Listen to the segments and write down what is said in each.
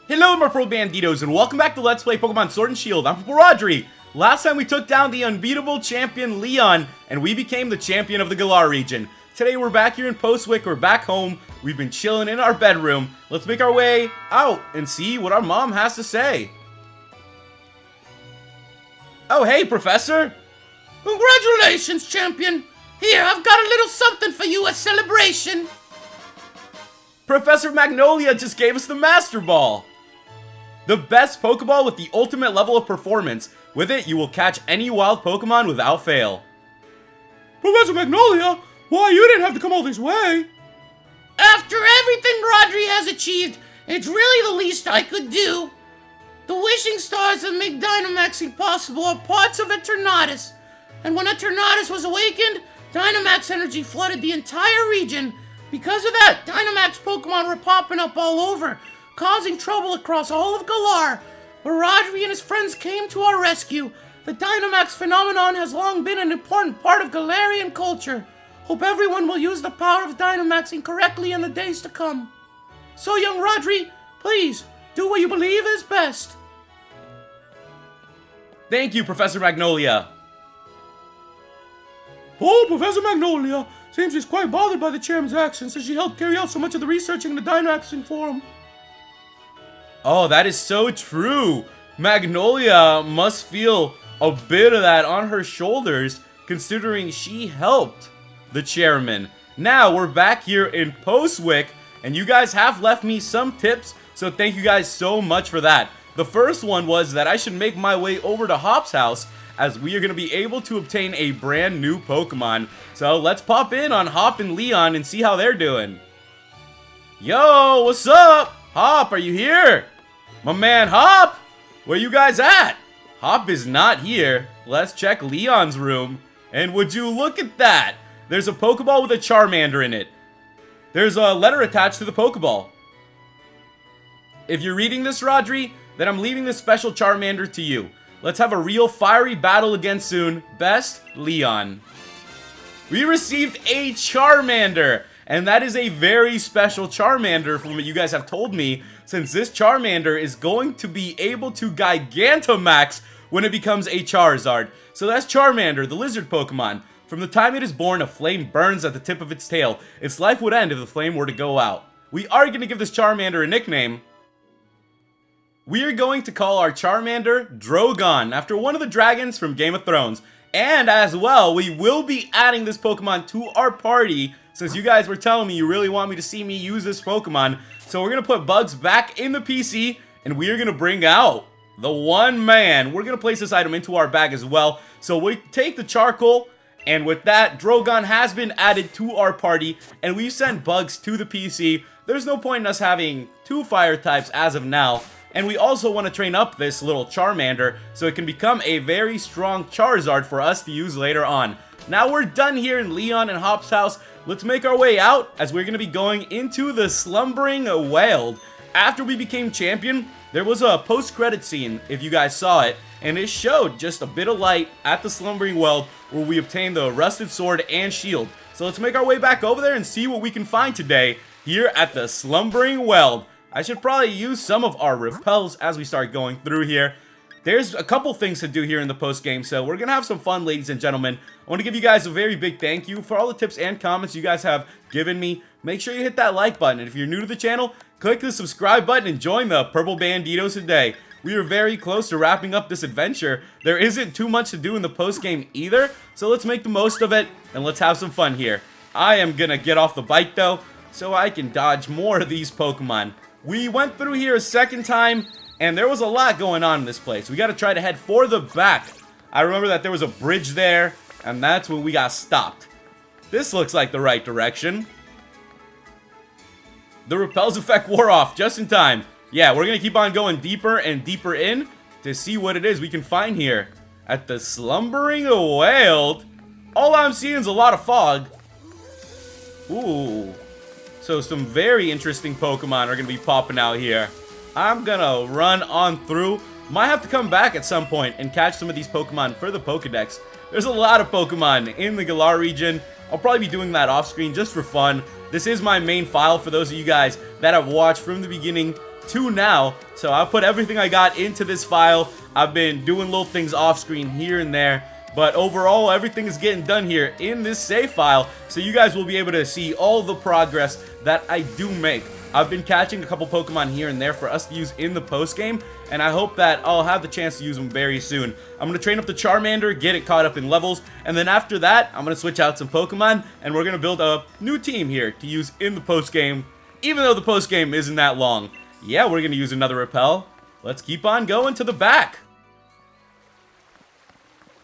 Hello, my Purple Banditos, and welcome back to Let's Play Pokemon Sword and Shield. I'm Purple Rodri. Last time we took down the unbeatable champion Leon, and we became the champion of the Galar region. Today we're back here in Postwick, we're back home, we've been chilling in our bedroom. Let's make our way out and see what our mom has to say. Oh, hey, Professor. Congratulations, champion. Here, I've got a little something for you, a celebration. Professor Magnolia just gave us the Master Ball. The best Pokeball with the ultimate level of performance. With it, you will catch any wild Pokemon without fail. Professor Magnolia, why you didn't have to come all this way? After everything Rodri has achieved, it's really the least I could do. The wishing stars that make Dynamaxing possible are parts of Eternatus. And when Eternatus was awakened, Dynamax energy flooded the entire region. Because of that, Dynamax Pokemon were popping up all over, causing trouble across all of Galar. But Rodri and his friends came to our rescue. The Dynamax phenomenon has long been an important part of Galarian culture. Hope everyone will use the power of Dynamaxing correctly in the days to come. So, young Rodri, please, do what you believe is best. Thank you, Professor Magnolia. Oh, Professor Magnolia, seems she's quite bothered by the chairman's actions since she helped carry out so much of the researching in the Dynamaxing forum. Oh, that is so true. Magnolia must feel a bit of that on her shoulders, considering she helped the chairman. Now, we're back here in Postwick, and you guys have left me some tips, so thank you guys so much for that. The first one was that I should make my way over to Hop's house, as we are going to be able to obtain a brand new Pokemon. So let's pop in on Hop and Leon and see how they're doing. Yo, what's up? Hop, are you here? My man Hop, where you guys at? Hop is not here. Let's check Leon's room. And would you look at that? There's a Pokeball with a Charmander in it. There's a letter attached to the Pokeball. If you're reading this, Rodri, then I'm leaving this special Charmander to you. Let's have a real fiery battle again soon. Best, Leon. We received a Charmander, and that is a very special Charmander from what you guys have told me, since this Charmander is going to be able to Gigantamax when it becomes a Charizard. So that's Charmander, the lizard Pokemon. From the time it is born, a flame burns at the tip of its tail. Its life would end if the flame were to go out. We are going to give this Charmander a nickname. We are going to call our Charmander Drogon, after one of the dragons from Game of Thrones. And as well, we will be adding this Pokemon to our party, since you guys were telling me you really want me to see me use this Pokemon. So we're going to put Bugs back in the PC, and we are going to bring out the one man. We're going to place this item into our bag as well. So we take the charcoal, and with that, Drogon has been added to our party, and we've sent Bugs to the PC. There's no point in us having two fire types as of now. And we also want to train up this little Charmander so it can become a very strong Charizard for us to use later on. Now we're done here in Leon and Hop's house. Let's make our way out as we're going to be going into the Slumbering Weald. After we became champion, there was a post-credit scene, if you guys saw it, and it showed just a bit of light at the Slumbering Weald where we obtained the Rusted Sword and Shield. So let's make our way back over there and see what we can find today here at the Slumbering Weald. I should probably use some of our repels as we start going through here. There's a couple things to do here in the post game, so we're going to have some fun, ladies and gentlemen. I want to give you guys a very big thank you for all the tips and comments you guys have given me. Make sure you hit that like button, and if you're new to the channel, click the subscribe button and join the Purple Banditos today. We are very close to wrapping up this adventure. There isn't too much to do in the post game either, so let's make the most of it, and let's have some fun here. I am going to get off the bike, though, so I can dodge more of these Pokemon. We went through here a second time, and there was a lot going on in this place. We got to try to head for the back. I remember that there was a bridge there, and that's when we got stopped. This looks like the right direction. The repels effect wore off just in time. Yeah, we're going to keep on going deeper and deeper in to see what it is we can find here at the Slumbering Weald. All I'm seeing is a lot of fog. Ooh. So some very interesting Pokemon are going to be popping out here. I'm going to run on through. Might have to come back at some point and catch some of these Pokemon for the Pokedex. There's a lot of Pokemon in the Galar region. I'll probably be doing that off screen just for fun. This is my main file for those of you guys that have watched from the beginning 2 now. So I'll put everything I got into this file. I've been doing little things off screen here and there. But overall, everything is getting done here in this save file. So you guys will be able to see all the progress that I do make. I've been catching a couple Pokemon here and there for us to use in the post-game, and I hope that I'll have the chance to use them very soon. I'm going to train up the Charmander, get it caught up in levels, and then after that, I'm going to switch out some Pokemon, and we're going to build a new team here to use in the post-game, even though the post-game isn't that long. Yeah, we're going to use another Repel. Let's keep on going to the back.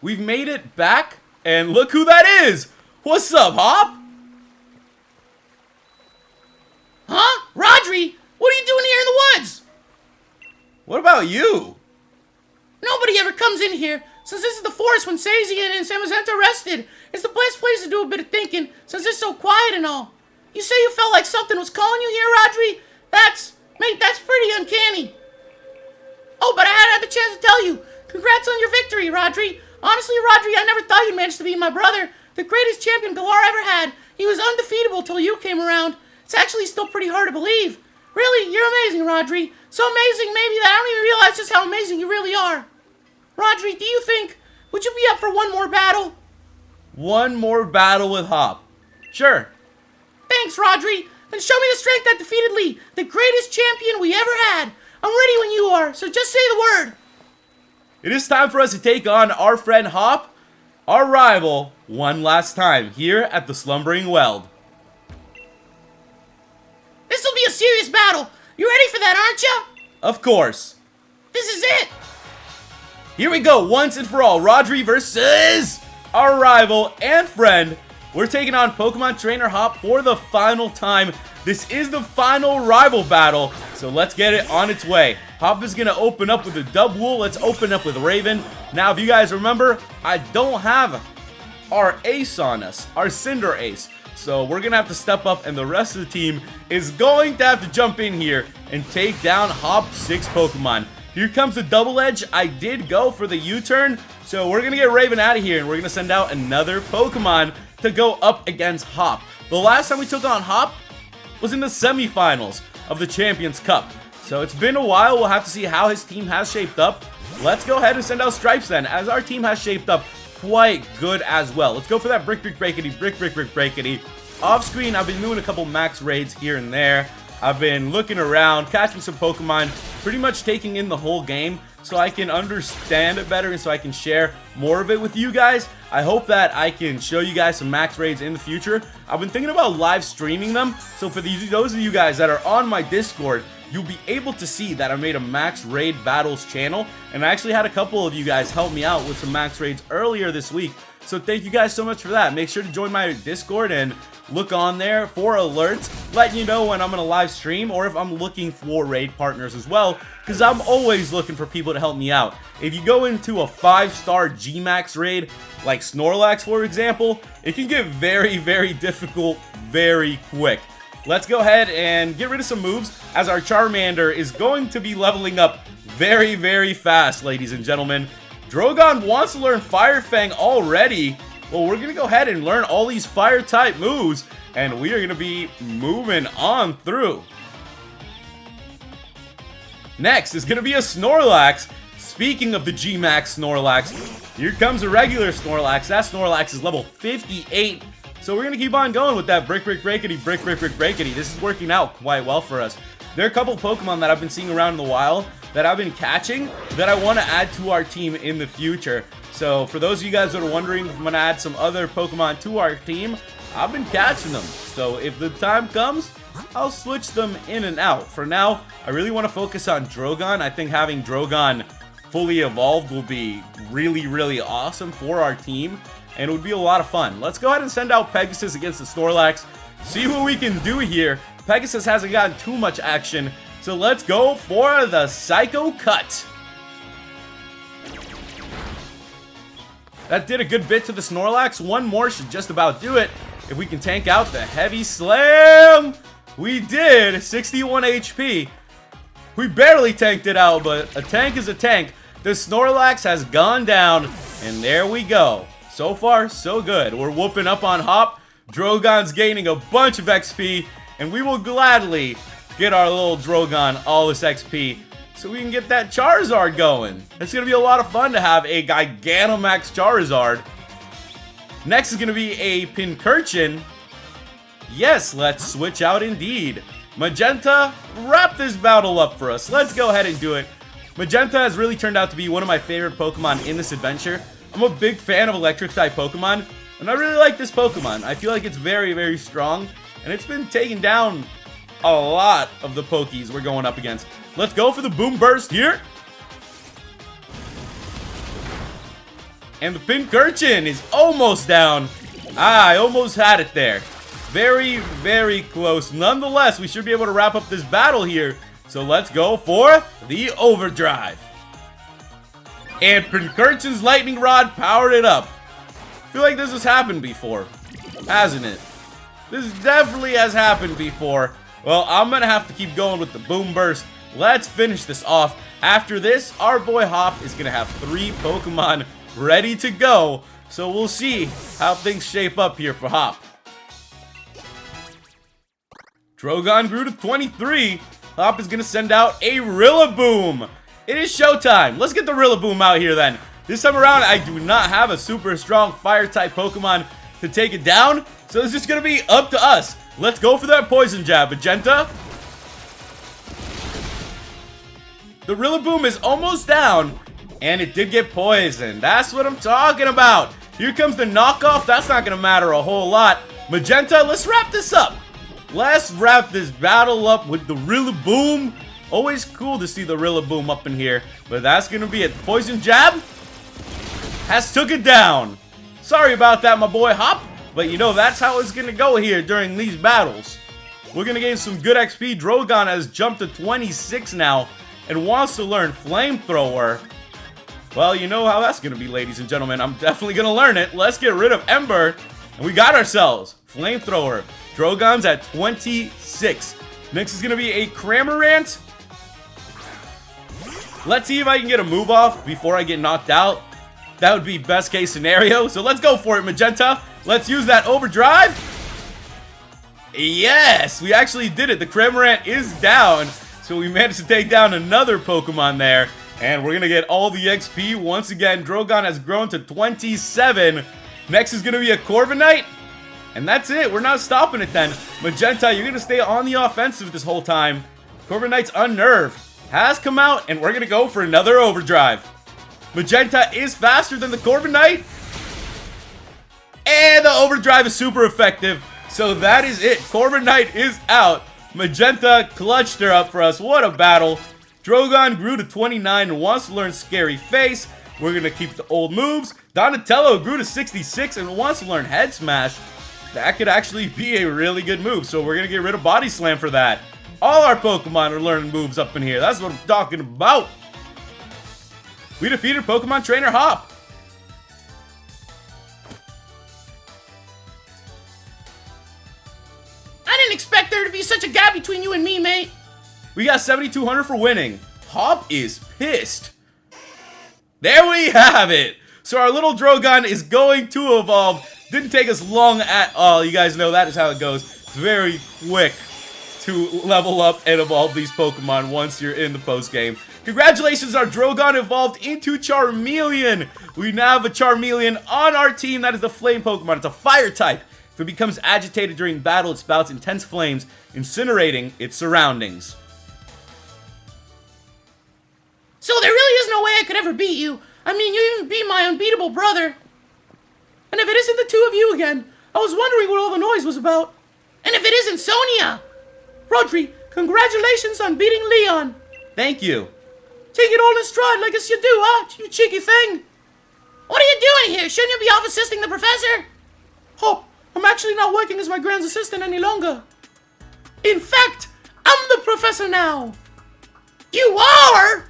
We've made it back, and look who that is! What's up, Hop? Huh? Rodri, what are you doing here in the woods? What about you? Nobody ever comes in here, since this is the forest when Sazian and Samazenta rested. It's the best place to do a bit of thinking, since it's so quiet and all. You say you felt like something was calling you here, Rodri? Mate, that's pretty uncanny. Oh, but I had the chance to tell you. Congrats on your victory, Rodri. Honestly, Rodri, I never thought you'd manage to beat my brother, the greatest champion Galar ever had. He was undefeatable till you came around. It's actually still pretty hard to believe. Really, you're amazing, Rodri. So amazing, maybe, that I don't even realize just how amazing you really are. Rodri, would you be up for one more battle? One more battle with Hop. Sure. Thanks, Rodri. Then show me the strength that defeated Lee, the greatest champion we ever had. I'm ready when you are, so just say the word. It is time for us to take on our friend Hop, our rival, one last time here at the Slumbering Weld. This'll be a serious battle. You ready for that, aren't you? Of course. This is it. Here we go, once and for all. Rodri versus our rival and friend. We're taking on Pokemon Trainer Hop for the final time. This is the final rival battle, so let's get it on its way. Hop is going to open up with a Dubwool. Let's open up with Raven. Now, if you guys remember, I don't have our ace on us, our Cinder ace. So we're going to have to step up, and the rest of the team is going to have to jump in here and take down Hop's 6 Pokemon. Here comes the Double Edge. I did go for the U-turn, so we're going to get Raven out of here, and we're going to send out another Pokemon to go up against Hop. The last time we took on Hop was in the semifinals of the Champions Cup. So it's been a while. We'll have to see how his team has shaped up. Let's go ahead and send out Stripes then, as our team has shaped up quite good as well. Let's go for that Brick, Breakity, Brick, Breakity. Off screen, I've been doing a couple max raids here and there. I've been looking around, catching some Pokemon, pretty much taking in the whole game so I can understand it better and so I can share more of it with you guys. I hope that I can show you guys some max raids in the future. I've been thinking about live streaming them, so for those of you guys that are on my Discord, you'll be able to see that I made a max raid battles channel, and I actually had a couple of you guys help me out with some max raids earlier this week. So thank you guys so much for that. Make sure to join my Discord and look on there for alerts, letting you know when I'm going to live stream or if I'm looking for raid partners as well, because I'm always looking for people to help me out. If you go into a 5-star G-Max raid, like Snorlax for example, it can get very, very difficult very quick. Let's go ahead and get rid of some moves, as our Charmander is going to be leveling up very, very fast, ladies and gentlemen. Drogon wants to learn Fire Fang already. Well, we're going to go ahead and learn all these Fire-type moves, and we are going to be moving on through. Next is going to be a Snorlax. Speaking of the G-Max Snorlax, here comes a regular Snorlax. That Snorlax is level 58. So we're going to keep on going with that Brick, Breakity, Brick, Breakity. This is working out quite well for us. There are a couple Pokemon that I've been seeing around in the wild that I've been catching that I want to add to our team in the future. So for those of you guys that are wondering if I'm going to add some other Pokemon to our team, I've been catching them. So if the time comes, I'll switch them in and out. For now, I really want to focus on Drogon. I think having Drogon fully evolved will be really, really awesome for our team, and it would be a lot of fun. Let's go ahead and send out Pegasus against the Snorlax. See what we can do here. Pegasus hasn't gotten too much action, so let's go for the Psycho Cut. That did a good bit to the Snorlax. One more should just about do it. If we can tank out the Heavy Slam. We did. 61 HP. We barely tanked it out, but a tank is a tank. The Snorlax has gone down, and there we go. So far, so good. We're whooping up on Hop. Drogon's gaining a bunch of XP, and we will gladly get our little Drogon all this XP so we can get that Charizard going. It's going to be a lot of fun to have a Gigantamax Charizard. Next is going to be a Pincurchin. Yes, let's switch out indeed. Magenta, wrap this battle up for us. Let's go ahead and do it. Magenta has really turned out to be one of my favorite Pokemon in this adventure. I'm a big fan of Electric-type Pokemon, and I really like this Pokemon. I feel like it's very, very strong, and it's been taking down a lot of the Pokies we're going up against. Let's go for the Boom Burst here. And the Pincurchin is almost down. I almost had it there. Very, very close. Nonetheless, we should be able to wrap up this battle here. So let's go for the Overdrive. And Pincurchin's Lightning Rod powered it up. I feel like this has happened before, hasn't it? This definitely has happened before. Well, I'm going to have to keep going with the Boom Burst. Let's finish this off. After this, our boy Hop is going to have 3 Pokemon ready to go. So we'll see how things shape up here for Hop. Drogon grew to 23. Hop is going to send out a Rillaboom. It is showtime. Let's get the Rillaboom out here then. This time around, I do not have a super strong Fire-type Pokemon to take it down. So this is going to be up to us. Let's go for that Poison Jab. Magenta. The Rillaboom is almost down. And it did get poisoned. That's what I'm talking about. Here comes the knockoff. That's not going to matter a whole lot. Magenta, let's wrap this up. Let's wrap this battle up with the Rillaboom. Always cool to see the Rillaboom up in here. But that's going to be it. Poison Jab has took it down. Sorry about that, my boy Hop. But you know, that's how it's going to go here during these battles. We're going to gain some good XP. Drogon has jumped to 26 now and wants to learn Flamethrower. Well, you know how that's going to be, ladies and gentlemen. I'm definitely going to learn it. Let's get rid of Ember. And we got ourselves Flamethrower. Drogon's at 26. Next is going to be a Cramorant. Let's see if I can get a move off before I get knocked out. That would be best case scenario. So let's go for it, Magenta. Let's use that Overdrive. Yes, we actually did it. The Cramorant is down. So we managed to take down another Pokemon there. And we're going to get all the XP once again. Drogon has grown to 27. Next is going to be a Corviknight. And that's it. We're not stopping it then. Magenta, you're going to stay on the offensive this whole time. Corviknight's Unnerve has come out, and we're going to go for another Overdrive. Magenta is faster than the Corviknight. And the Overdrive is super effective. So that is it. Corviknight is out. Magenta clutched her up for us. What a battle. Drogon grew to 29 and wants to learn Scary Face. We're going to keep the old moves. Donatello grew to 66 and wants to learn Head Smash. That could actually be a really good move, so we're going to get rid of Body Slam for that. All our Pokemon are learning moves up in here. That's what I'm talking about. We defeated Pokemon Trainer Hop. I didn't expect there to be such a gap between you and me, mate. We got 7,200 for winning. Hop is pissed. There we have it. So our little Drogon is going to evolve. Didn't take us long at all. You guys know that is how it goes. It's very quick to level up and evolve these Pokemon once you're in the post game. Congratulations, our Drogon evolved into Charmeleon. We now have a Charmeleon on our team. That is the Flame Pokemon. It's a Fire type. If it becomes agitated during battle, it spouts intense flames, incinerating its surroundings. So there really is no way I could ever beat you. I mean, you even beat my unbeatable brother. And if it isn't the two of you again, I was wondering what all the noise was about. And if it isn't Sonia! Rodri, congratulations on beating Leon. Thank you. Take it all in stride like as you do, huh? You cheeky thing. What are you doing here? Shouldn't you be off assisting the professor? Hop, I'm actually not working as my grand's assistant any longer. In fact, I'm the professor now. You are?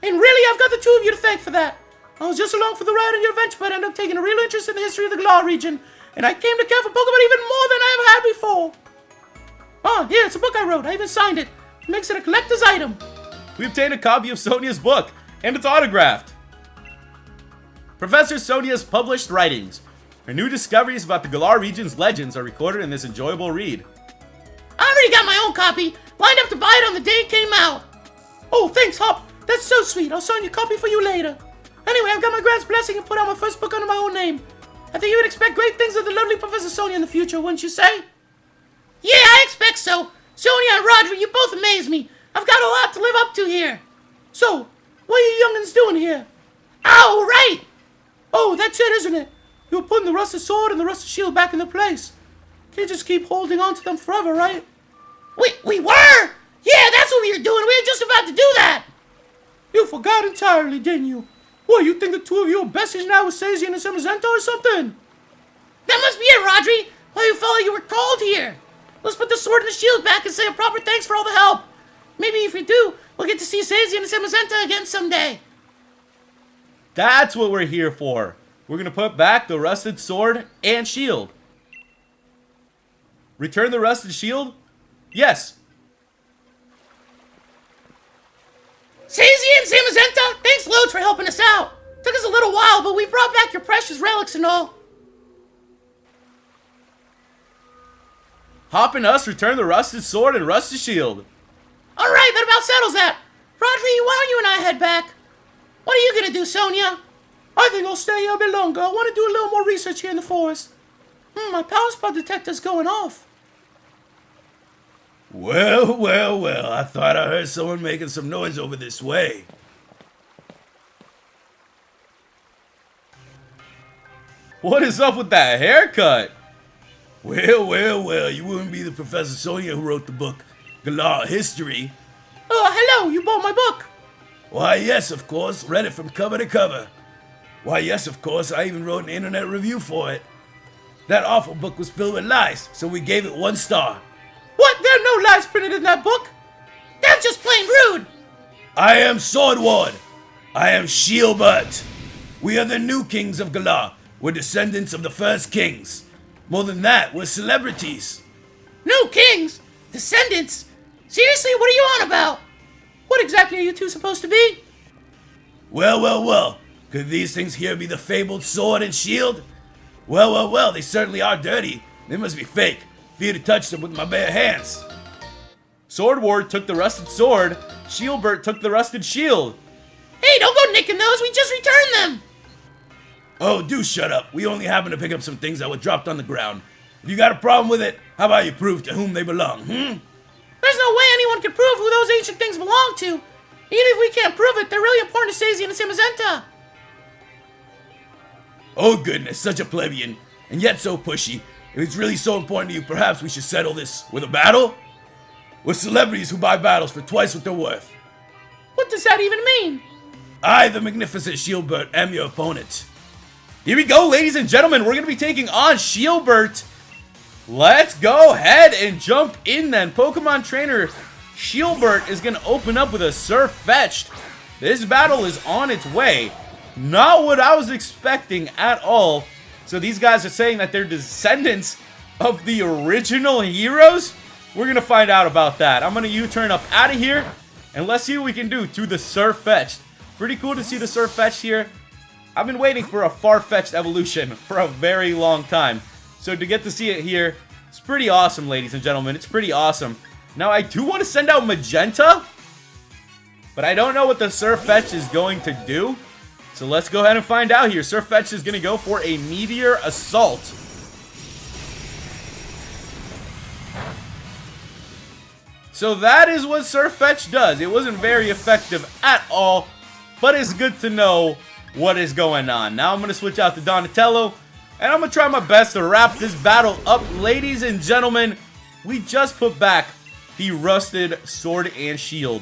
And really, I've got the two of you to thank for that. I was just along for the ride on your adventure, but I ended up taking a real interest in the history of the Galar region. And I came to care for Pokemon even more than I ever had before. Oh, here, it's a book I wrote. I even signed it. It makes it a collector's item. We obtained a copy of Sonia's book, and it's autographed. Professor Sonia's published writings. Her new discoveries about the Galar region's legends are recorded in this enjoyable read. I already got my own copy. Lined up to buy it on the day it came out. Oh, thanks, Hop. That's so sweet. I'll sign your copy for you later. Anyway, I've got my grand's blessing and put out my first book under my own name. I think you would expect great things of the lovely Professor Sonia in the future, wouldn't you say? Yeah, I expect so. Sonia and Rodri, you both amaze me. I've got a lot to live up to here. So, what are you youngins doing here? Oh, right! Oh, that's it, isn't it? You were putting the rusted sword and the rusted shield back into place. Can't just keep holding on to them forever, right? We were? Yeah, that's what we were doing. We were just about to do that. You forgot entirely, didn't you? What, you think the two of you are besties now with Sazian and Semazenta or something? That must be it, Rodri. Well, you felt like you were called here. Let's put the sword and the shield back and say a proper thanks for all the help. Maybe if we do, we'll get to see Sazian and Semazenta again someday. That's what we're here for. We're gonna put back the rusted sword and shield. Return the rusted shield? Yes. Sazian and Semazenta, thanks loads for helping us out. Took us a little while, but we brought back your precious relics and all. Hop and us return the rusted sword and rusted shield. Alright, that about settles that. Rodri, why don't you and I head back? What are you gonna do, Sonia? I think I'll stay here a bit longer. I want to do a little more research here in the forest. My power spot detector's going off. Well, I thought I heard someone making some noise over this way. What is up with that haircut? Well, you wouldn't be the Professor Sonia who wrote the book, Galar History. Oh, hello, you bought my book. Why, yes, of course, read it from cover to cover. Why, yes, of course, I even wrote an internet review for it. That awful book was filled with lies, so we gave it 1 star. What? There are no lies printed in that book? That's just plain rude. I am Sordward. I am Shielbert. We are the new kings of Galar. We're descendants of the first kings. More than that, we're celebrities. New kings? Descendants? Seriously, what are you on about? What exactly are you two supposed to be? Well. Could these things here be the fabled sword and shield? Well, they certainly are dirty. They must be fake. For you to touch them with my bare hands. Sordward took the rusted sword. Shielbert took the rusted shield. Hey, don't go nicking those. We just returned them. Oh, do shut up. We only happened to pick up some things that were dropped on the ground. If you got a problem with it, how about you prove to whom they belong, There's no way anyone can prove who those ancient things belong to. Even if we can't prove it, they're really important to Sazian and Semazenta. Oh goodness, such a plebeian, and yet so pushy. If it's really so important to you, perhaps we should settle this with a battle? We're celebrities who buy battles for twice what they're worth. What does that even mean? I, the magnificent Shielbert, am your opponent. Here we go, ladies and gentlemen. We're going to be taking on Shielbert. Let's go ahead and jump in then. Pokemon trainer Shielbert is going to open up with a Surfetched. This battle is on its way. Not what I was expecting at all. So these guys are saying that they're descendants of the original heroes? We're going to find out about that. I'm going to U-turn up out of here. And let's see what we can do to the Surfetched. Pretty cool to see the Surfetched here. I've been waiting for a Farfetch'd evolution for a very long time. So to get to see it here, it's pretty awesome, ladies and gentlemen. It's pretty awesome. Now, I do want to send out Magenta, but I don't know what the Surfetch'd is going to do. So let's go ahead and find out here. Surfetch'd is going to go for a Meteor Assault. So that is what Surfetch'd does. It wasn't very effective at all, but it's good to know what is going on. Now I'm going to switch out to Donatello, and I'm going to try my best to wrap this battle up. Ladies and gentlemen, we just put back the rusted sword and shield.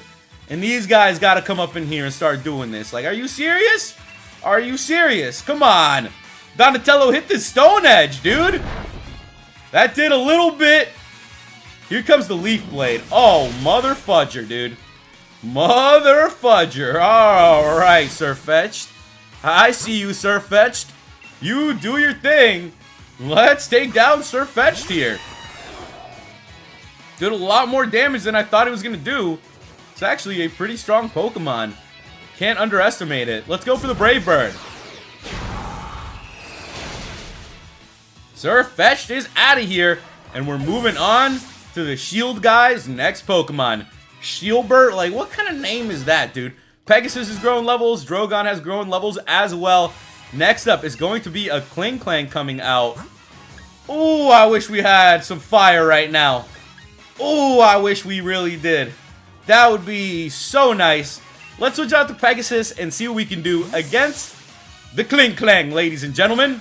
And these guys got to come up in here and start doing this. Like, are you serious? Are you serious? Come on. Donatello hit the Stone Edge, dude. That did a little bit. Here comes the Leaf Blade. Oh, mother fudger, dude. Mother fudger. All right, Surfetch'd. I see you, Surfetch'd. You do your thing. Let's take down Surfetch'd here. Did a lot more damage than I thought it was going to do. It's actually a pretty strong Pokemon. Can't underestimate it. Let's go for the Brave Bird. Surfetch'd is out of here. And we're moving on to the shield guys. Next Pokemon, Shielbert. Like, what kind of name is that, dude? Pegasus has grown levels. Drogon has grown levels as well. Next up is going to be a Klinklang coming out. Ooh, I wish we had some fire right now. Ooh, I wish we really did. That would be so nice. Let's switch out to Pegasus and see what we can do against the Klinklang, ladies and gentlemen.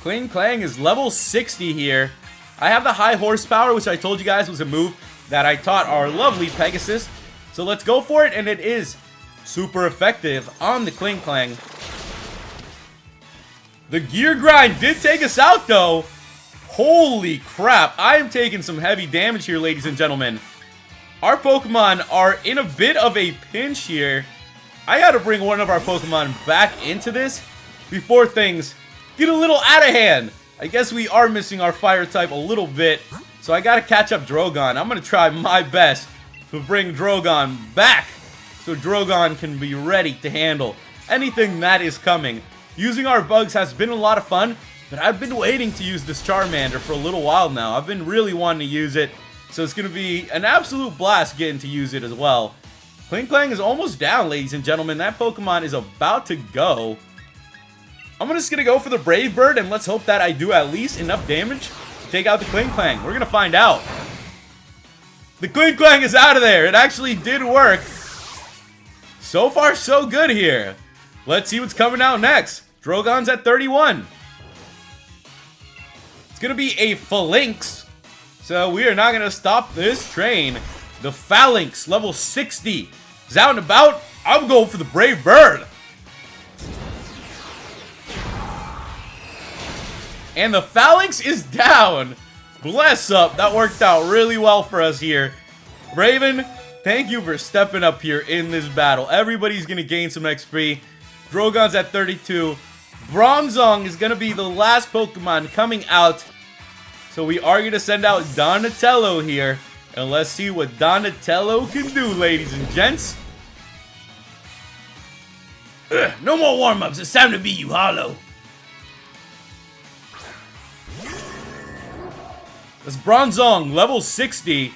Klinklang is level 60 here. I have the high horsepower, which I told you guys was a move that I taught our lovely Pegasus. So let's go for it, and it is super effective on the Klinklang. The gear grind did take us out, though. Holy crap, I am taking some heavy damage here, ladies and gentlemen. Our Pokemon are in a bit of a pinch here. I gotta bring one of our Pokemon back into this before things get a little out of hand. I guess we are missing our fire type a little bit, so I gotta catch up Drogon. I'm gonna try my best to bring Drogon back so Drogon can be ready to handle anything that is coming. Using our bugs has been a lot of fun, but I've been waiting to use this Charmander for a little while now. I've been really wanting to use it, so it's going to be an absolute blast getting to use it as well. Klinklang is almost down, ladies and gentlemen. That Pokemon is about to go. I'm just going to go for the Brave Bird, and let's hope that I do at least enough damage to take out the Klinklang. We're going to find out. The Klinklang is out of there. It actually did work. So far, so good here. Let's see what's coming out next. Drogon's at 31. It's going to be a Phalanx. So we are not going to stop this train. The Phalanx, level 60. Is out and about. I'm going for the Brave Bird. And the Phalanx is down. Bless up. That worked out really well for us here. Raven, thank you for stepping up here in this battle. Everybody's going to gain some XP. Drogon's at 32. Bronzong is going to be the last Pokemon coming out. So we are going to send out Donatello here. And let's see what Donatello can do, ladies and gents. No more warm-ups. It's time to beat you hollow. That's Bronzong, level 60.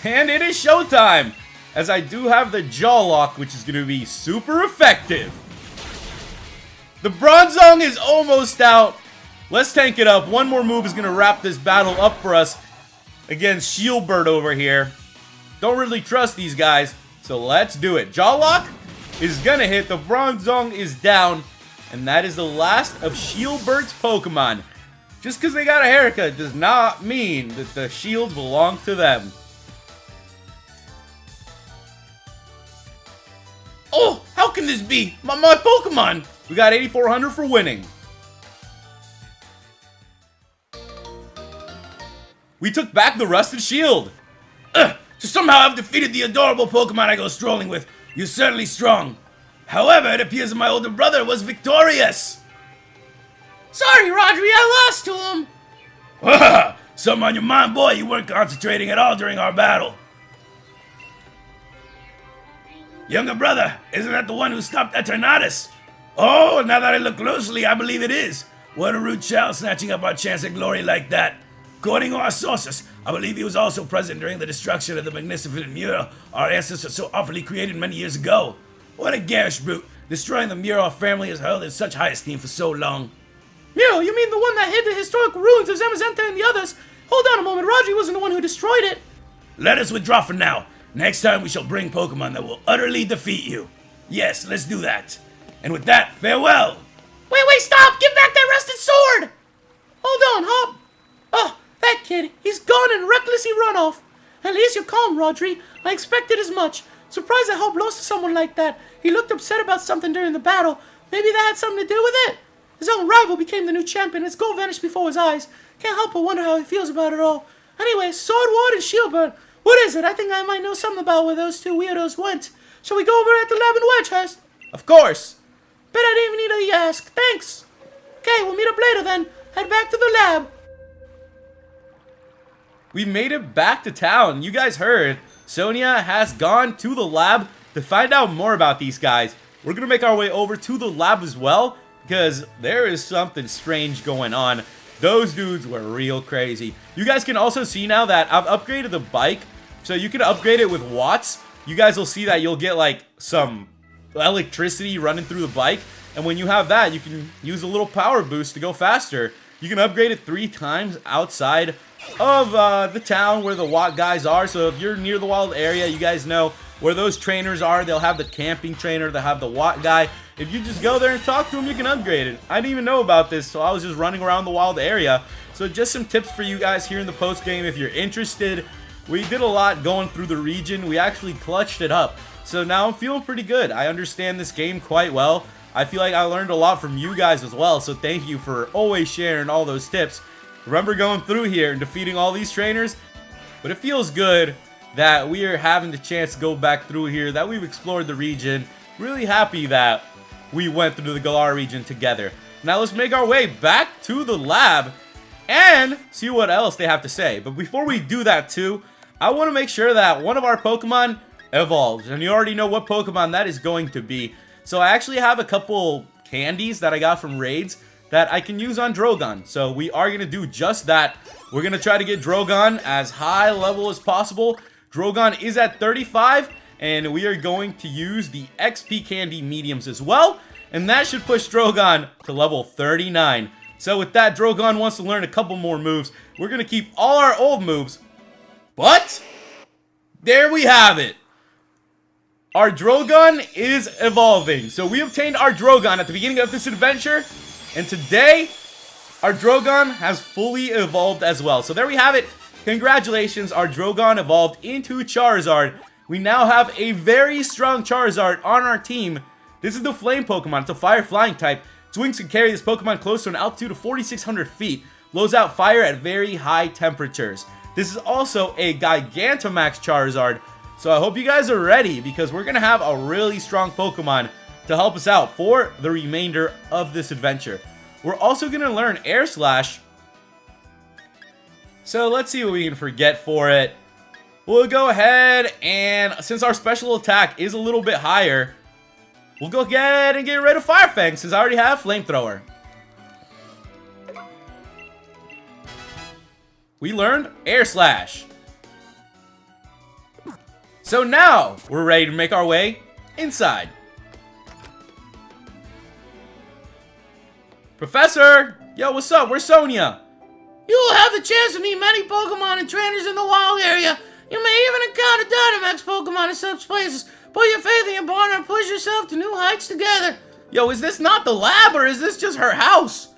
And it is showtime. As I do have the Jaw Lock, which is going to be super effective. The Bronzong is almost out. Let's tank it up. One more move is going to wrap this battle up for us against Shielbert over here. Don't really trust these guys, so let's do it. Jaw Lock is going to hit. The Bronzong is down, and that is the last of Shielbert's Pokemon. Just because they got a haircut does not mean that the shields belong to them. Oh, how can this be? My Pokemon! We got 8,400 for winning. We took back the Rusted Shield. To somehow have defeated the adorable Pokemon I go strolling with. You're certainly strong. However, it appears that my older brother was victorious. Sorry, Rodri, I lost to him. Something on your mind, boy. You weren't concentrating at all during our battle. Younger brother, isn't that the one who stopped Eternatus? Oh, now that I look closely, I believe it is. What a rude child snatching up our chance at glory like that. According to our sources, I believe he was also present during the destruction of the magnificent mural our ancestors so awfully created many years ago. What a garish brute. Destroying the mural our family has held in such high esteem for so long. Mural, you mean the one that hid the historic ruins of Zamazenta and the others? Hold on a moment, Rodri wasn't the one who destroyed it. Let us withdraw for now. Next time we shall bring Pokemon that will utterly defeat you. Yes, let's do that. And with that, farewell! Wait, stop! Give back that rusted sword! Hold on, Hop. Oh, that kid, he's gone and recklessly run off. At least you're calm, Rodri. I expected as much. Surprised that Hop lost to someone like that. He looked upset about something during the battle. Maybe that had something to do with it. His own rival became the new champion. His goal vanished before his eyes. Can't help but wonder how he feels about it all. Anyway, Sordward and Shielbert. What is it? I think I might know something about where those two weirdos went. Shall we go over at the lab in Wedgehurst? Of course. Bet I didn't even need to ask. Thanks. Okay, we'll meet up later then. Head back to the lab. We made it back to town. You guys heard. Sonia has gone to the lab to find out more about these guys. We're going to make our way over to the lab as well because there is something strange going on. Those dudes were real crazy. You guys can also see now that I've upgraded the bike, so you can upgrade it with watts. You guys will see that you'll get like some electricity running through the bike, and when you have that, you can use a little power boost to go faster. You can upgrade it 3 times outside of the town where the watt guys are. So if you're near the wild area, you guys know where those trainers are. They'll have the camping trainer, they'll have the watt guy. If you just go there and talk to him, you can upgrade it. I didn't even know about this, so I was just running around the wild area. So just some tips for you guys here in the post game if you're interested. We did a lot going through the region. We actually clutched it up. So now I'm feeling pretty good. I understand this game quite well. I feel like I learned a lot from you guys as well, so thank you for always sharing all those tips. Remember going through here and defeating all these trainers? But it feels good that we are having the chance to go back through here, that we've explored the region. Really happy that we went through the Galar region together. Now let's make our way back to the lab and see what else they have to say. But before we do that too, I want to make sure that one of our Pokemon evolves. And you already know what Pokemon that is going to be. So I actually have a couple candies that I got from raids that I can use on Drogon. So we are going to do just that. We're going to try to get Drogon as high level as possible. Drogon is at 35, and we are going to use the XP candy mediums as well. And that should push Drogon to level 39. So with that, Drogon wants to learn a couple more moves. We're going to keep all our old moves. But there we have it. Our Drogon is evolving. So we obtained our Drogon at the beginning of this adventure. And today, our Drogon has fully evolved as well. So there we have it. Congratulations, our Drogon evolved into Charizard. We now have a very strong Charizard on our team. This is the Flame Pokemon. It's a Fire Flying type. Its wings can carry this Pokemon close to an altitude of 4,600 feet. Blows out fire at very high temperatures. This is also a Gigantamax Charizard. So I hope you guys are ready, because we're going to have a really strong Pokemon to help us out for the remainder of this adventure. We're also going to learn Air Slash. So let's see what we can forget for it. We'll go ahead and, since our special attack is a little bit higher, we'll go ahead and get rid of Fire Fang since I already have Flamethrower. We learned Air Slash. So now, we're ready to make our way inside. Professor! Yo, what's up? Where's Sonia? You will have the chance to meet many Pokemon and trainers in the wild area. You may even encounter Dynamax Pokemon in such places. Put your faith in your partner and push yourself to new heights together. Yo, is this not the lab, or is this just her house?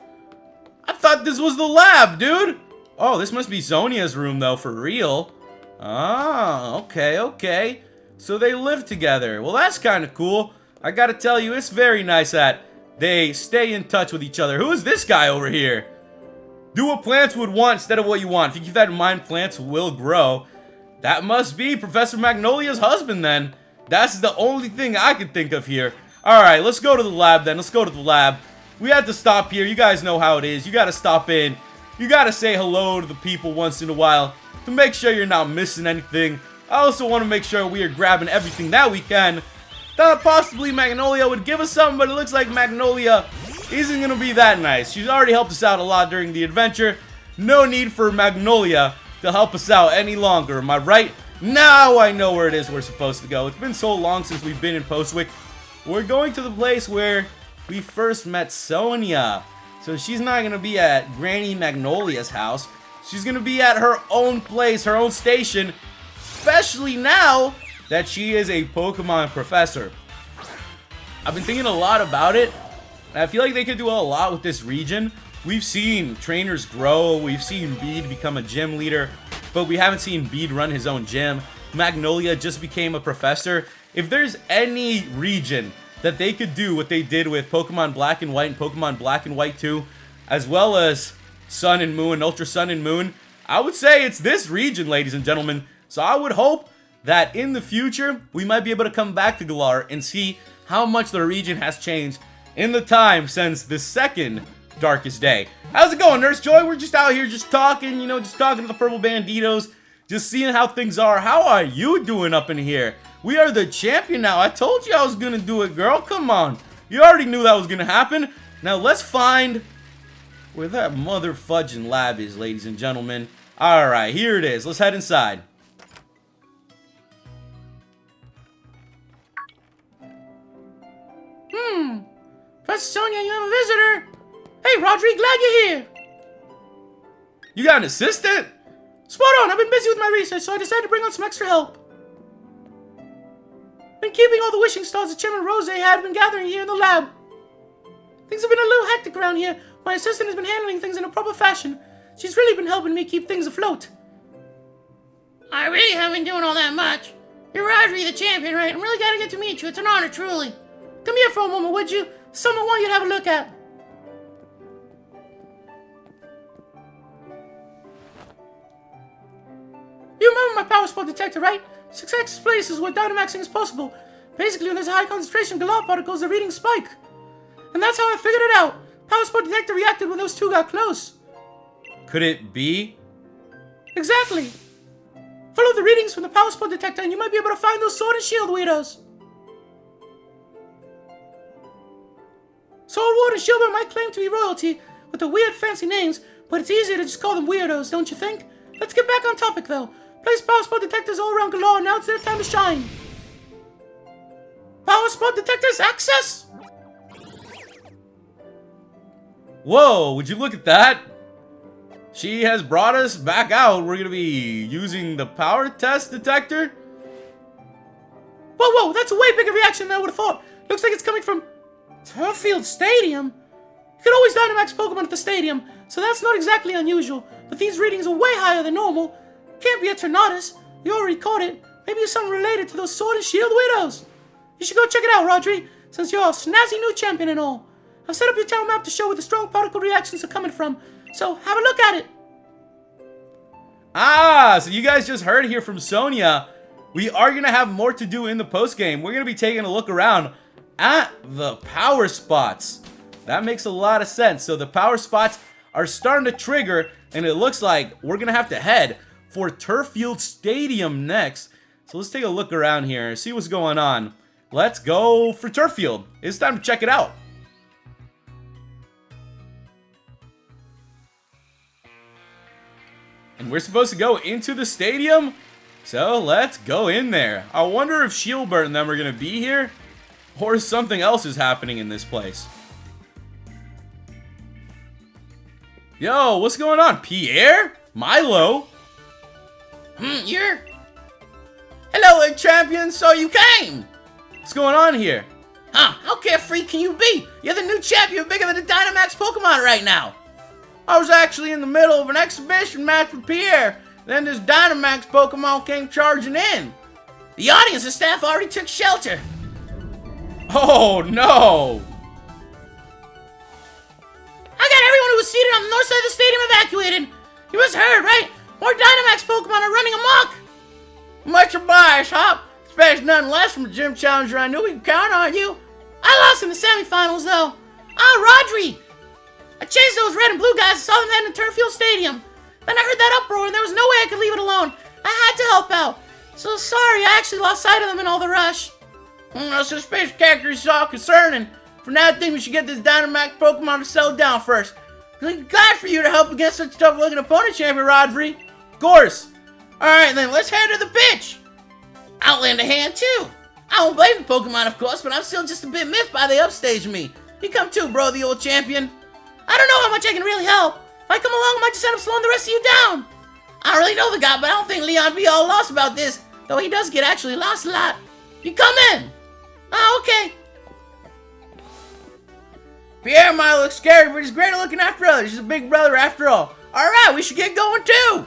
I thought this was the lab, dude. Oh, this must be Sonia's room, though, for real. Ah, okay. So they live together. Well, that's kind of cool. I gotta tell you, it's very nice that they stay in touch with each other. Who is this guy over here? Do what plants would want instead of what you want. If you keep that in mind, plants will grow. That must be Professor Magnolia's husband, then. That's the only thing I can think of here. Alright, let's go to the lab, then. Let's go to the lab. We have to stop here. You guys know how it is. You gotta stop in. You gotta say hello to the people once in a while to make sure you're not missing anything. I also want to make sure we are grabbing everything that we can. Thought possibly Magnolia would give us something, but it looks like Magnolia isn't going to be that nice. She's already helped us out a lot during the adventure. No need for Magnolia to help us out any longer, am I right? Now I know where it is we're supposed to go. It's been so long since we've been in Postwick. We're going to the place where we first met Sonia. So she's not going to be at Granny Magnolia's house. She's going to be at her own place, her own station, especially now that she is a Pokemon professor. I've been thinking a lot about it, and I feel like they could do a lot with this region. We've seen trainers grow, we've seen Bede become a gym leader, but we haven't seen Bede run his own gym. Magnolia just became a professor. If there's any region that they could do what they did with Pokemon Black and White and Pokemon Black and White 2, as well as Sun and Moon, Ultra Sun and Moon, I would say it's this region, ladies and gentlemen. So I would hope that in the future, we might be able to come back to Galar and see how much the region has changed in the time since the second Darkest Day. How's it going, Nurse Joy? We're just out here just talking, you know, just talking to the Purple Banditos, just seeing how things are. How are you doing up in here? We are the champion now. I told you I was gonna do it, girl. Come on. You already knew that was gonna happen. Now let's find where that mother fudging lab is, ladies and gentlemen. Alright, here it is. Let's head inside. Professor Sonia, you have a visitor. Hey, Rodri, glad you're here. You got an assistant? Spot on, I've been busy with my research, so I decided to bring on some extra help. Been keeping all the wishing stars that Chairman Rose had been gathering here in the lab. Things have been a little hectic around here. My assistant has been handling things in a proper fashion. She's really been helping me keep things afloat. I really haven't been doing all that much. You're Rodri, the champion, right? I'm really glad to get to meet you. It's an honor, truly. Come here for a moment, would you? Someone want you to have a look at. You remember my power spot detector, right? 6 places where Dynamaxing is possible. Basically, when there's a high concentration of Galar particles, the readings spike. And that's how I figured it out. Power spot detector reacted when those two got close. Could it be? Exactly. Follow the readings from the power spot detector and you might be able to find those sword and shield weirdos. Sordward and Shielbert might claim to be royalty with the weird fancy names, but it's easier to just call them weirdos, don't you think? Let's get back on topic though. Place power spot detectors all around Galar, now it's their time to shine. Power spot detectors access! Whoa, would you look at that? She has brought us back out. We're going to be using the power test detector. Whoa, that's a way bigger reaction than I would have thought. Looks like it's coming from Turffield Stadium. You can always Dynamax Pokemon at the stadium, so that's not exactly unusual. But these readings are way higher than normal. Can't be a Tornadus. You already caught it. Maybe it's something related to those Sword and Shield widows. You should go check it out, Rodri, since you're a snazzy new champion and all. I've set up your town map to show where the strong particle reactions are coming from, so have a look at it. Ah, so you guys just heard here from Sonia. We are going to have more to do in the postgame. We're going to be taking a look around at the power spots. That makes a lot of sense. So the power spots are starting to trigger, and it looks like we're going to have to head for Turffield Stadium next. So let's take a look around here, see what's going on. Let's go for Turffield. It's time to check it out. And we're supposed to go into the stadium, so let's go in there. I wonder if Shielbert and them are going to be here, or something else is happening in this place. Yo, what's going on? Pierre? Milo? You're... Hello, champion, so you came! What's going on here? Huh, how carefree can you be? You're the new champion bigger than the Dynamax Pokemon right now. I was actually in the middle of an exhibition match with Pierre. Then this Dynamax Pokemon came charging in. The audience and staff already took shelter. Oh, no! I got everyone who was seated on the north side of the stadium evacuated. You must have heard, right? More Dynamax Pokemon are running amok. Much obliged, Hop. Expect nothing less from the gym challenger. I knew we could count on you. I lost in the semifinals, though. Rodri! I chased those red and blue guys and saw them heading to Turffield Stadium. Then I heard that uproar and there was no way I could leave it alone. I had to help out. So sorry, I actually lost sight of them in all the rush. No suspicious character is all concerning. For now, I think we should get this Dynamax Pokemon to settle down first. I'm glad for you to help against such a tough-looking opponent, Champion Rodri. Of course. Alright then, let's head to the pitch. I'll lend a hand too. I won't blame the Pokemon, of course, but I'm still just a bit miffed by they upstaged me. You come too, bro, the old champion. I don't know how much I can really help. If I come along, I might just end up slowing the rest of you down. I don't really know the guy, but I don't think Leon be all lost about this. Though he does get actually lost a lot. You come in. Okay. Pierre might look scary, but he's great at looking after others. He's a big brother after all. Alright, we should get going too.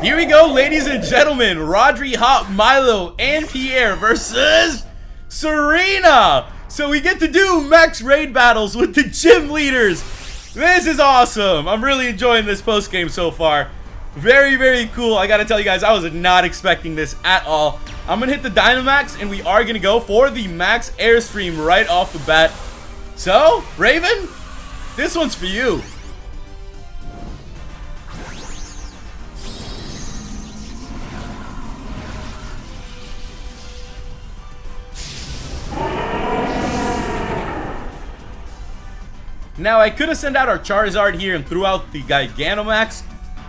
Here we go, ladies and gentlemen. Rodri, Hop, Milo, and Pierre versus Serena. So we get to do max raid battles with the gym leaders. This is awesome. I'm really enjoying this post game so far. Very, very cool. I gotta tell you guys, I was not expecting this at all. I'm gonna hit the Dynamax, and we are gonna go for the max airstream right off the bat. So, Raven, this one's for you. Now, I could have sent out our Charizard here and threw out the Gigantamax,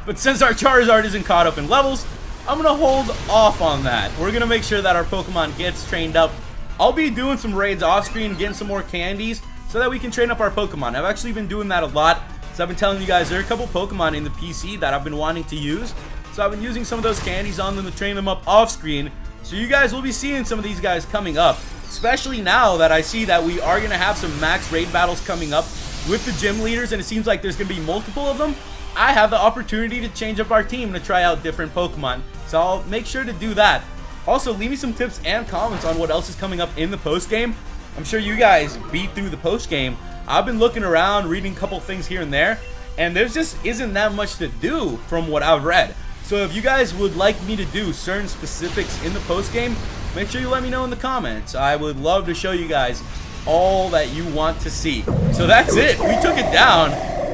but since our Charizard isn't caught up in levels, I'm going to hold off on that. We're going to make sure that our Pokemon gets trained up. I'll be doing some raids off screen, getting some more candies, so that we can train up our Pokemon. I've actually been doing that a lot, so I've been telling you guys there are a couple Pokemon in the PC that I've been wanting to use, so I've been using some of those candies on them to train them up off screen, so you guys will be seeing some of these guys coming up, especially now that I see that we are going to have some max raid battles coming up with the gym leaders, and it seems like there's going to be multiple of them. I have the opportunity to change up our team to try out different Pokemon, so I'll make sure to do that. Also, leave me some tips and comments on what else is coming up in the post-game. I'm sure you guys beat through the post-game. I've been looking around, reading a couple things here and there, and there just isn't that much to do from what I've read. So if you guys would like me to do certain specifics in the post-game, make sure you let me know in the comments. I would love to show you guys all that you want to see. So that's it. We took it down.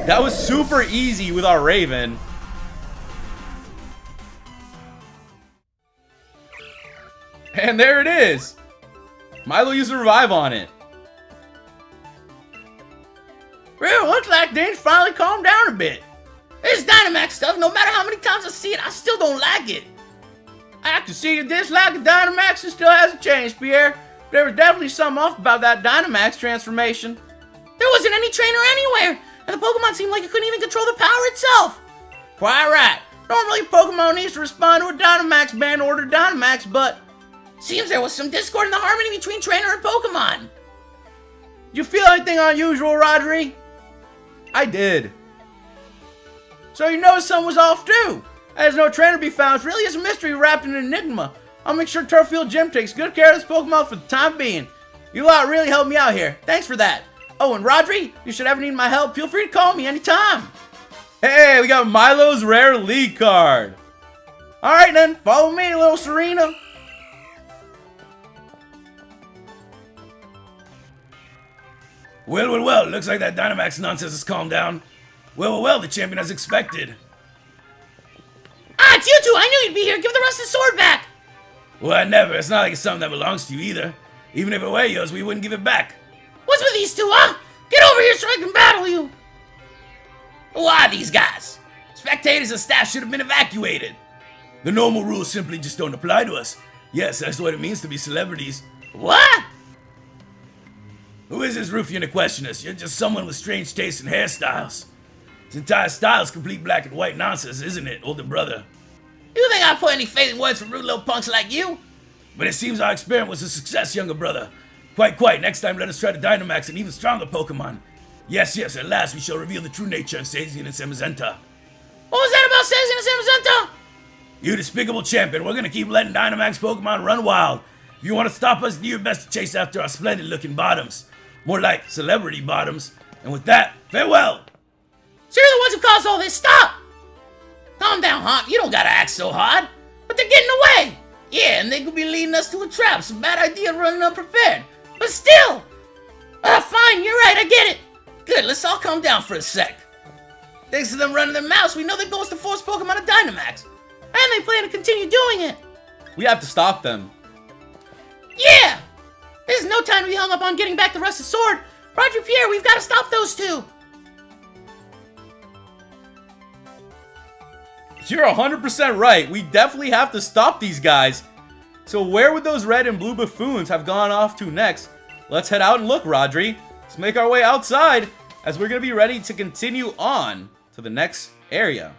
That was super easy with our Raven. And there it is. Milo used a revive on it. Well, looks like things finally calmed down a bit. This Dynamax stuff, no matter how many times I see it, I still don't like it. I can see your dislike of Dynamax and still hasn't changed, Pierre. There was definitely something off about that Dynamax transformation. There wasn't any trainer anywhere, and the Pokemon seemed like it couldn't even control the power itself. Quite right. Normally, Pokemon needs to respond to a Dynamax band order Dynamax, but seems there was some discord in the harmony between trainer and Pokemon. Did you feel anything unusual, Rodri? I did. So you noticed something was off too. There's no trainer to be found. It really is a mystery wrapped in an enigma. I'll make sure Turffield Gym takes good care of this Pokemon for the time being. You lot really helped me out here. Thanks for that. Oh, and Rodri, you should ever need my help, feel free to call me anytime. Hey, we got Milo's rare league card. Alright then, follow me, little Serena. Well, looks like that Dynamax nonsense has calmed down. Well, the champion as expected. Ah, it's you two, I knew you'd be here. Give the rusted sword back. Well, never. It's not like it's something that belongs to you either. Even if it were yours, we wouldn't give it back. What's with these two, huh? Get over here so I can battle you. Who are these guys? Spectators and staff should have been evacuated. The normal rules simply just don't apply to us. Yes, that's what it means to be celebrities. What? Who is this ruffian to question us? You're just someone with strange tastes in hairstyles. His entire style is complete black and white nonsense, isn't it, older brother? You think I put any faith in words from rude little punks like you? But it seems our experiment was a success, younger brother. Quite. Next time, let us try to Dynamax an even stronger Pokemon. Yes, at last we shall reveal the true nature of Sazian and Samazenta. What was that about Sazian and Samazenta? You despicable champion, we're gonna keep letting Dynamax Pokemon run wild. If you want to stop us, do your best to chase after our splendid-looking bottoms. More like celebrity bottoms. And with that, farewell! So you're the ones who caused all this. Stop! Calm down, Haunt. You don't gotta act so hard. But they're getting away. Yeah, and they could be leading us to a trap. It's a bad idea running unprepared. But still! Fine, you're right, I get it. Good, let's all calm down for a sec. Thanks to them running their mouths, we know they're going to force Pokemon to Dynamax. And they plan to continue doing it. We have to stop them. Yeah! There's no time to be hung up on getting back the rusted sword. Roger Pierre, we've got to stop those two. You're 100% right. We definitely have to stop these guys. So where would those red and blue buffoons have gone off to next? Let's head out and look, Rodri. Let's make our way outside as we're going to be ready to continue on to the next area.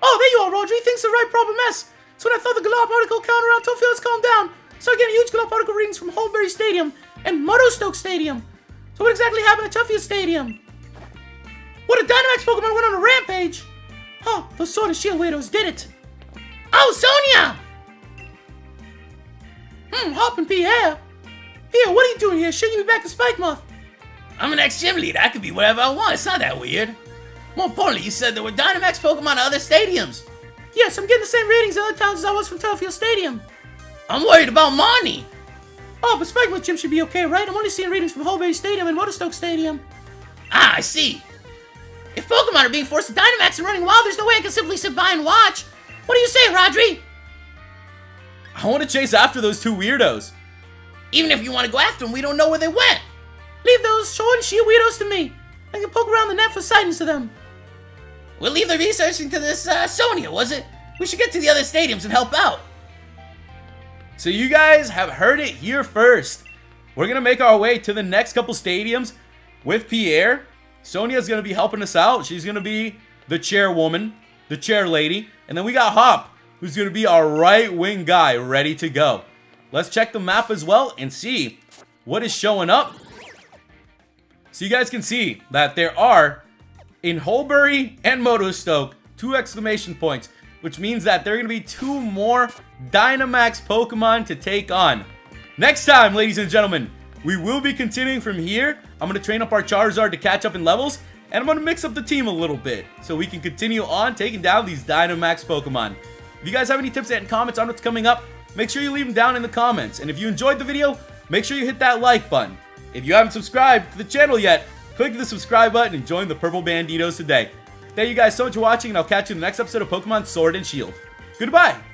Oh, there you are, Rodri. Things are right proper mess. So when I thought the Galop particle count around Tokyo has calmed down, started getting huge Galop particle readings from Holbury Stadium and Motostoke Stadium. So what exactly happened at Tuffield Stadium? What, a Dynamax Pokemon went on a rampage? Huh, those Sword and Shield Weirdos did it. Oh, Sonia! Hoppin' Pierre. Pierre, what are you doing here? Shouldn't you be back to Spikemuth? I'm an ex-gym leader. I can be wherever I want. It's not that weird. More importantly, you said there were Dynamax Pokemon at other stadiums. Yes, I'm getting the same ratings in other towns as I was from Tuffield Stadium. I'm worried about Marnie. Oh, but Spikemuth Gym should be okay, right? I'm only seeing ratings from Holbury Stadium and Motostoke Stadium. Ah, I see. If Pokemon are being forced to Dynamax and running wild, there's no way I can simply sit by and watch. What do you say, Rodri? I want to chase after those two weirdos. Even if you want to go after them, we don't know where they went. Leave those Sword and Shield weirdos to me. I can poke around the net for sightings of them. We'll leave the researching to this Sonia, was it? We should get to the other stadiums and help out. So you guys have heard it here first. We're going to make our way to the next couple stadiums with Pierre. Sonia's going to be helping us out. She's going to be the chairwoman, the chair lady. And then we got Hop, who's going to be our right wing guy ready to go. Let's check the map as well and see what is showing up. So you guys can see that there are, in Holbury and Motostoke, 2 exclamation points, which means that there are going to be 2 more Dynamax Pokemon to take on. Next time, ladies and gentlemen, we will be continuing from here. I'm going to train up our Charizard to catch up in levels, and I'm going to mix up the team a little bit so we can continue on taking down these Dynamax Pokemon. If you guys have any tips and comments on what's coming up, make sure you leave them down in the comments. And if you enjoyed the video, make sure you hit that like button. If you haven't subscribed to the channel yet, click the subscribe button and join the Purple Banditos today. Thank you guys so much for watching, and I'll catch you in the next episode of Pokemon Sword and Shield. Goodbye!